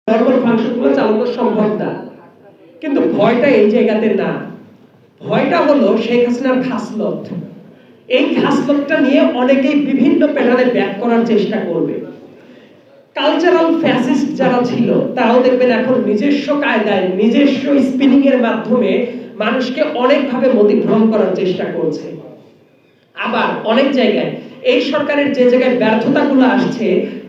Normal ফাংশনগুলো চালানো সম্ভব না। কিন্তু ভয়টা এই জায়গাতে না, ভয়টা হলো শেখ হাসিনার খাসলত। এই খাসলতটা নিয়ে অনেকেই বিভিন্ন প্যাটার্নে ব্যাক করার চেষ্টা করবে। কালচারাল ফ্যাসিস্ট যারা ছিল তারাও দেখবেন এখন নিজস্ব কায়দায় নিজস্ব স্পিনিং এর মাধ্যমে মানুষকে অনেকভাবে মতিভ্রম করার চেষ্টা করছে। আবার অনেক জায়গায় এই সরকারের যে জায়গায় ব্যর্থতাগুলো আসছে,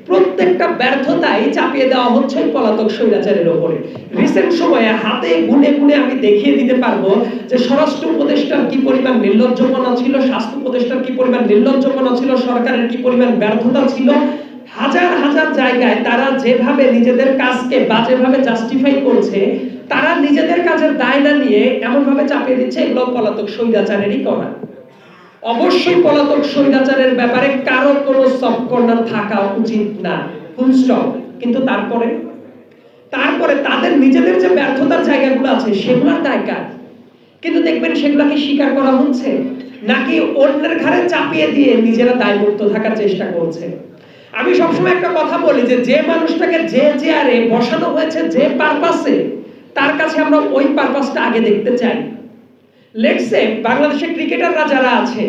প্রত্যেকটা ব্যর্থতাই চাপিয়ে দেওয়া হচ্ছে পলাতক স্বৈরাচারের উপরে। রিসেন্ট সময়ে হাতে গুনে গুনে আমি দেখিয়ে দিতে পারবো যে স্বরাষ্ট্র উপদেষ্টার কি পরিমাণ নির্লজ্জপনা ছিল, স্বাস্থ্য উপদেষ্টার কি পরিমাণ নির্লজ্জপনা ছিল, সরকারের কি পরিমাণ ব্যর্থতা ছিল। হাজার হাজার জায়গায় তারা যেভাবে নিজেদের কাজকে বাজেভাবে জাস্টিফাই করছে, তারা নিজেদের কাজের দায় না নিয়ে এমন ভাবে চাপিয়ে দিচ্ছে এগুলো পলাতক স্বৈরাচারেরই করা। অবশ্যই পলাতক স্বৈরাচারের ব্যাপারে কারো কোনো সফট কর্নার থাকা উচিত না, ফুল স্টপ। কিন্তু তারপরে তাদের নিজেদের যে ব্যর্থতার জায়গাগুলো আছে সেগুলোর দায় কার? কিন্তু দেখবেন সেগুলোকে স্বীকার করা হচ্ছে নাকি অন্যের ঘাড়ে চাপিয়ে দিয়ে নিজেরা দায়মুক্ত থাকার চেষ্টা করছে। আমি সবসময় একটা কথা বলি যে মানুষটাকে যে চেয়ারে বসানো হয়েছে যে পারপাসে, তার কাছে আমরা ওই পারপাসটা আগে দেখতে চাই। লেটস সে বাংলাদেশের ক্রিকেটাররা যারা আছে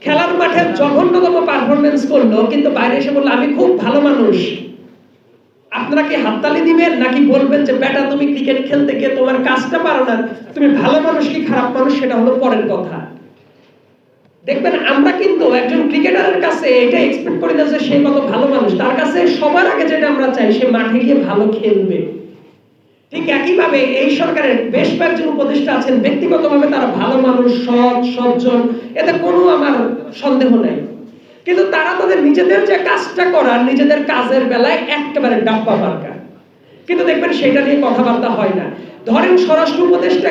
খেলার মাঠে জঘন্যতম পারফরম্যান্স করলো, কিন্তু বাইরে এসে বললো আমি খুব ভালো মানুষ, আপনারা কি হাততালি দিবেন নাকি বলবেন যে বেটা তুমি ক্রিকেট খেলতে গিয়ে তোমার কাজটা পারো না, তুমি ভালো মানুষ কি খারাপ মানুষ সেটা হলো পরের কথা। দেখবেন আমরা কিন্তু একজন ক্রিকেটারের কাছে এটা এক্সপেক্ট করি না যে সে কত ভালো মানুষ, তার কাছে সবার আগে যেটা আমরা চাই সে মাঠে গিয়ে ভালো খেলবে। ঠিক একইভাবে এই সরকারের বেশ কয়েকজন উপদেষ্টা আছেন ব্যক্তিগতভাবে তারা ভালো মানুষ, সৎ সজ্জন, এতে কোনো আমার সন্দেহ নাই। কিন্তু তারা তাদের নিজেদের যে কাজটা করার নিজেদের কাজের বেলায় একেবারে ডাব্বা মার্কা। কিন্তু দেখবেন সেটা নিয়ে কথাবার্তা হয় না। ধরেন স্বরাষ্ট্র উপদেষ্টা